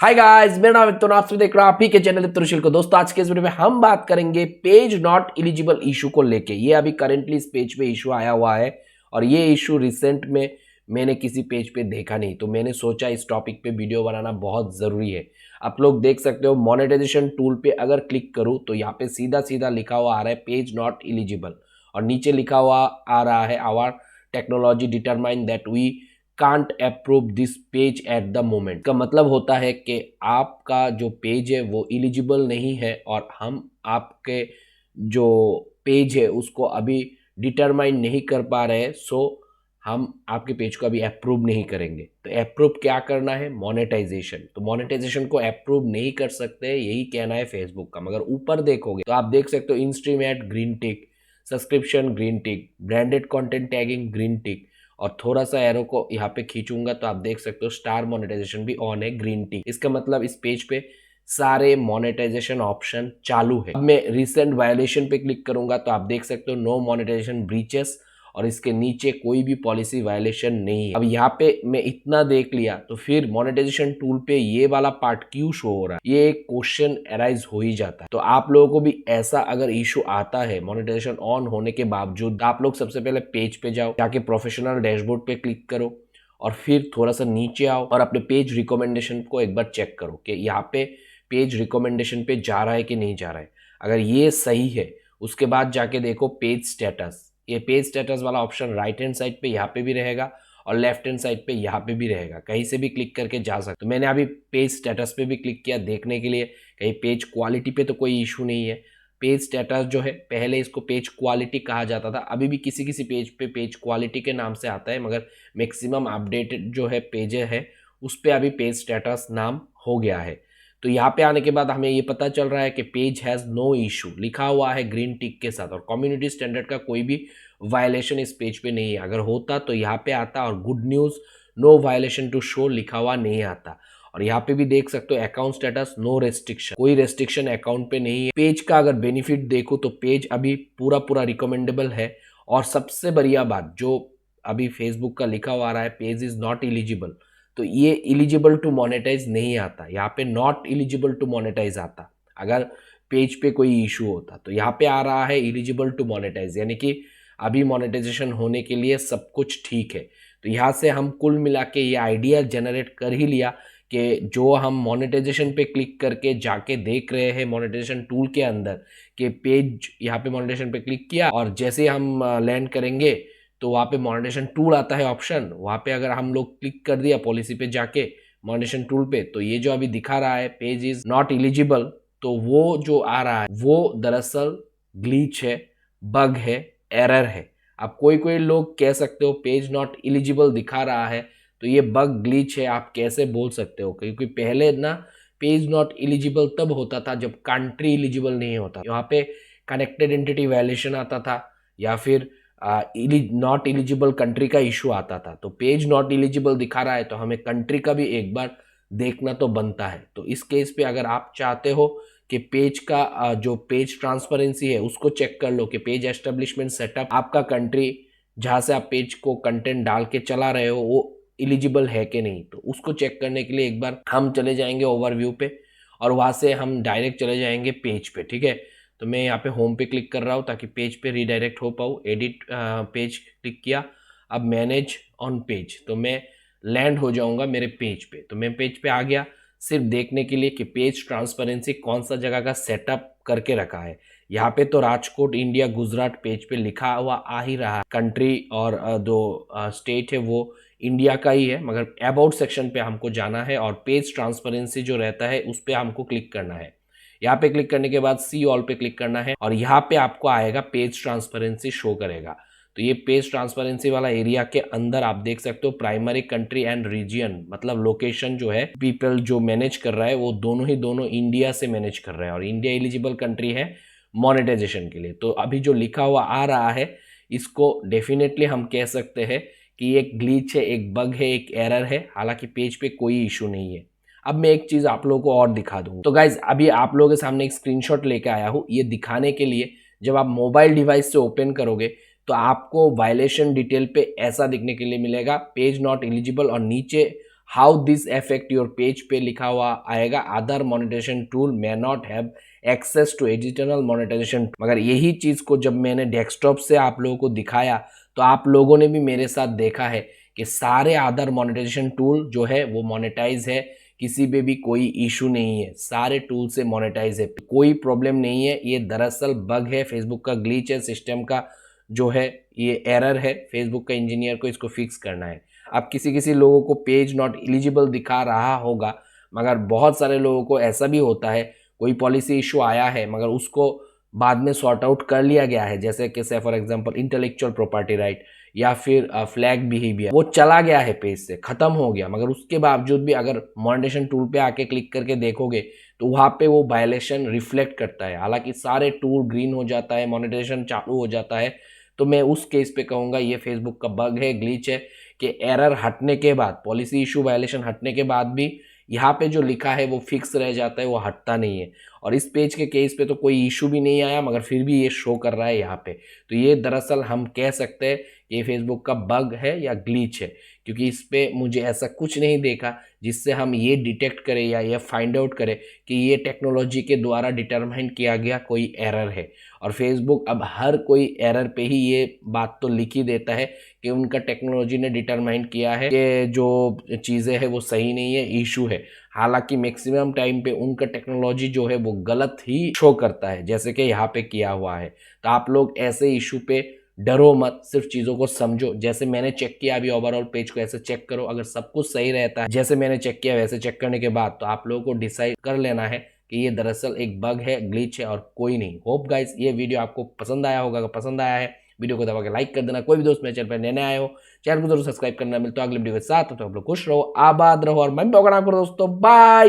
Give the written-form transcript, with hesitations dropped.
Hi guys, मेरा नाम है तो आप सभी देख रहे हो आप ही के चैनल तुरुशिल को। दोस्तों आज के इस वीडियो में हम बात करेंगे पेज नॉट एलिजिबल इशू को लेके। ये अभी करेंटली इस पेज पे इशू आया हुआ है और ये इशू रिसेंट में मैंने किसी पेज पे देखा नहीं, तो मैंने सोचा इस टॉपिक पे वीडियो बनाना बहुत ज़रूरी है। आप लोग देख सकते हो मोनेटाइजेशन टूल पे अगर क्लिक करूँ तो यहाँ पे सीधा सीधा लिखा हुआ आ रहा है पेज नॉट एलिजिबल और नीचे लिखा हुआ आ रहा है our technology determine that we can't approve this page at the moment. का मतलब होता है कि आपका जो पेज है वो एलिजिबल नहीं है और हम आपके जो पेज है उसको अभी डिटरमाइन नहीं कर पा रहे हैं, सो हम आपके पेज को अभी अप्रूव नहीं करेंगे। तो अप्रूव क्या करना है? मोनेटाइजेशन। तो मोनेटाइजेशन को अप्रूव नहीं कर सकते, यही कहना है फेसबुक का। मगर ऊपर देखोगे तो आप देख सकते हो instream ad green tick, subscription green tick, branded content tagging green tick और थोड़ा सा एरो को यहाँ पे खींचूंगा तो आप देख सकते हो स्टार मोनेटाइजेशन भी ऑन है, ग्रीन टिक। इसका मतलब इस पेज पे सारे मोनेटाइजेशन ऑप्शन चालू है। अब मैं रिसेंट वायलेशन पे क्लिक करूंगा तो आप देख सकते हो नो मोनेटाइजेशन ब्रीचेस और इसके नीचे कोई भी पॉलिसी वायलेशन नहीं है। अब यहाँ पे मैं इतना देख लिया तो फिर मोनेटाइजेशन टूल पे ये वाला पार्ट क्यों शो हो रहा है, ये एक क्वेश्चन अराइज हो ही जाता है। तो आप लोगों को भी ऐसा अगर इशू आता है मोनेटाइजेशन ऑन होने के बावजूद, आप लोग सबसे पहले पेज पे जाओ, जाके प्रोफेशनल डैशबोर्ड पे क्लिक करो और फिर थोड़ा सा नीचे आओ और अपने पेज रिकमेंडेशन को एक बार चेक करो कि यहाँ पे पेज रिकमेंडेशन पे जा रहा है कि नहीं जा रहा है। अगर ये सही है उसके बाद जाके देखो पेज स्टेटस। ये पेज स्टेटस वाला ऑप्शन राइट हैंड साइड पे यहाँ पे भी रहेगा और लेफ्ट हैंड साइड पे यहाँ पे भी रहेगा, कहीं से भी क्लिक करके जा सकते। तो मैंने अभी पेज स्टेटस पे भी क्लिक किया देखने के लिए कहीं पेज क्वालिटी पे तो कोई इशू नहीं है। पेज स्टेटस जो है, पहले इसको पेज क्वालिटी कहा जाता था, अभी भी किसी किसी पेज पे पेज क्वालिटी के नाम से आता है, मगर मैक्सिमम अपडेटेड जो है पेज है उस पर अभी पेज स्टेटस नाम हो गया है। तो यहाँ पे आने के बाद हमें ये पता चल रहा है कि पेज हैज़ नो इशू लिखा हुआ है ग्रीन टिक के साथ और कम्युनिटी स्टैंडर्ड का कोई भी वायलेशन इस पेज पे नहीं है। अगर होता तो यहाँ पे आता और good news no violation to show लिखा हुआ नहीं आता। और यहाँ पे भी देख सकते हो अकाउंट स्टेटस नो रेस्ट्रिक्शन, कोई रेस्ट्रिक्शन अकाउंट पे नहीं है। पेज का अगर बेनिफिट देखो तो पेज अभी पूरा पूरा रिकमेंडेबल है और सबसे बढ़िया बात जो अभी फेसबुक का लिखा हुआ आ रहा है पेज इज नॉट एलिजिबल, तो ये एलिजिबल टू मोनेटाइज नहीं आता, यहाँ पे नॉट एलिजिबल टू मोनेटाइज आता। अगर पेज पे कोई इशू होता तो यहाँ पे आ रहा है एलिजिबल टू मोनेटाइज, यानी कि अभी मोनेटाइजेशन होने के लिए सब कुछ ठीक है। तो यहाँ से हम कुल मिला के ये आइडिया जनरेट कर ही लिया कि जो हम मोनेटाइजेशन पे क्लिक करके जाके देख रहे हैं मोनेटाइजेशन टूल के अंदर कि पेज, यहाँ पे मोनेटाइजेशन पे क्लिक किया और जैसे हम लैंड करेंगे तो वहाँ पे मोनेटाइजेशन टूल आता है ऑप्शन, वहाँ पे अगर हम लोग क्लिक कर दिया पॉलिसी पे जाके मोनेटाइजेशन टूल पे, तो ये जो अभी दिखा रहा है पेज इज नॉट एलिजिबल, तो वो जो आ रहा है वो दरअसल ग्लीच है, बग है, एरर है। अब कोई कोई लोग कह सकते हो पेज नॉट एलिजिबल दिखा रहा है तो ये बग ग्लीच है, आप कैसे बोल सकते हो? क्योंकि पहले ना पेज नॉट एलिजिबल तब होता था जब कंट्री एलिजिबल नहीं होता, यहाँ पे कनेक्टेड एंटिटी वायलेशन आता था या फिर नॉट एलिजिबल कंट्री का इशू आता था। तो पेज नॉट एलिजिबल दिखा रहा है तो हमें कंट्री का भी एक बार देखना तो बनता है। तो इस केस पे अगर आप चाहते हो कि पेज का जो पेज ट्रांसपेरेंसी है उसको चेक कर लो कि पेज एस्टेब्लिशमेंट सेटअप आपका कंट्री जहाँ से आप पेज को कंटेंट डाल के चला रहे हो वो एलिजिबल है कि नहीं, तो उसको चेक करने के लिए एक बार हम चले जाएंगे ओवरव्यू पे और वहाँ से हम डायरेक्ट चले जाएंगे पेज पे। ठीक है, तो मैं यहाँ पे होम पे क्लिक कर रहा हूँ ताकि पेज पे रीडायरेक्ट हो पाऊँ। एडिट पेज क्लिक किया, अब मैनेज ऑन पेज, तो मैं लैंड हो जाऊँगा मेरे पेज पे। तो मैं पेज पे आ गया सिर्फ देखने के लिए कि पेज ट्रांसपेरेंसी कौन सा जगह का सेटअप करके रखा है। यहाँ पे तो राजकोट इंडिया गुजरात पेज पे लिखा हुआ आ ही रहा है, कंट्री और दो स्टेट है वो इंडिया का ही है, मगर अबाउट सेक्शन पे हमको जाना है और पेज ट्रांसपेरेंसी जो रहता है उस पर हमको क्लिक करना है। यहाँ पे क्लिक करने के बाद सी ऑल पे क्लिक करना है और यहाँ पे आपको आएगा पेज ट्रांसपेरेंसी शो करेगा। तो ये पेज ट्रांसपेरेंसी वाला एरिया के अंदर आप देख सकते हो प्राइमरी कंट्री एंड रीजन, मतलब लोकेशन जो है पीपल जो मैनेज कर रहा है वो दोनों इंडिया से मैनेज कर रहा है और इंडिया एलिजिबल कंट्री है मोनेटाइजेशन के लिए। तो अभी जो लिखा हुआ आ रहा है इसको डेफिनेटली हम कह सकते हैं कि एक ग्लिच है, एक बग है, एक एरर है, हालांकि पेज पे कोई इशू नहीं है। अब मैं एक चीज़ आप लोगों को और दिखा दूँ। तो गाइज अभी आप लोगों के सामने एक स्क्रीनशॉट लेके आया हूँ ये दिखाने के लिए, जब आप मोबाइल डिवाइस से ओपन करोगे तो आपको वायलेशन डिटेल पे ऐसा दिखने के लिए मिलेगा पेज नॉट एलिजिबल और नीचे how this affect your page पे लिखा हुआ आएगा other monetization tool may not have access to additional monetization. मगर यही चीज को जब मैंने डेस्कटॉप से आप लोगों को दिखाया तो आप लोगों ने भी मेरे साथ देखा है कि सारे अदर मोनेटाइजेशन टूल जो है वो मोनेटाइज है, किसी पे भी कोई इशू नहीं है, सारे टूल से मोनेटाइज है, कोई प्रॉब्लम नहीं है। ये दरअसल बग है, फेसबुक का ग्लिच है, सिस्टम का जो है ये एरर है, फेसबुक का इंजीनियर को इसको फिक्स करना है। अब किसी किसी लोगों को पेज नॉट एलिजिबल दिखा रहा होगा, मगर बहुत सारे लोगों को ऐसा भी होता है, कोई पॉलिसी इशू आया है मगर उसको बाद में सॉर्ट आउट कर लिया गया है, जैसे कि से for example intellectual property right या फिर फ्लैग बिहेवियर, वो चला गया है पेज से, खत्म हो गया, मगर उसके बावजूद भी अगर मोनेटाइजेशन टूल पे आके क्लिक करके देखोगे तो वहाँ पे वो वायलेशन रिफ्लेक्ट करता है। हालांकि सारे टूल ग्रीन हो जाता है, मोनेटाइजेशन चालू हो जाता है, तो मैं उस केस पे कहूँगा ये फेसबुक का बग है, ग्लिच है कि एरर हटने के बाद, पॉलिसी इशू वायलेशन हटने के बाद भी यहाँ पे जो लिखा है वो फिक्स रह जाता है, वो हटता नहीं है। और इस पेज के केस पे तो कोई इशू भी नहीं आया मगर फिर भी ये शो कर रहा है यहाँ पे। तो ये दरअसल हम कह सकते हैं कि ये फेसबुक का बग है या ग्लिच है, क्योंकि इस पे मुझे ऐसा कुछ नहीं देखा जिससे हम ये डिटेक्ट करें या ये फाइंड आउट करें कि ये टेक्नोलॉजी के द्वारा डिटरमाइन किया गया कोई एरर है। और फेसबुक अब हर कोई एरर पे ही ये बात तो लिख ही देता है कि उनका टेक्नोलॉजी ने डिटरमाइन किया है कि जो चीज़ें हैं वो सही नहीं है, इशू है। हालांकि मैक्सिमम टाइम पे उनका टेक्नोलॉजी जो है वो गलत ही शो करता है, जैसे कि यहाँ पे किया हुआ है। तो आप लोग ऐसे इशू पे डरो मत, सिर्फ चीज़ों को समझो। जैसे मैंने चेक किया, अभी ओवरऑल पेज को ऐसे चेक करो, अगर सब कुछ सही रहता है जैसे मैंने चेक किया वैसे चेक करने के बाद, तो आप लोगों को डिसाइड कर लेना है कि ये दरअसल एक बग है, ग्लिच है और कोई नहीं। होप गाइस ये वीडियो आपको पसंद आया होगा। अगर पसंद आया है वीडियो को दबा के लाइक कर देना। कोई भी दोस्त मेरे चैनल पर नए आए हो चैनल को जरूर सब्सक्राइब करना। मिलता है अगले वीडियो के साथ, तो आप लोग खुश रहो, आबाद रहो और मैं भी करो दोस्तों। बाय।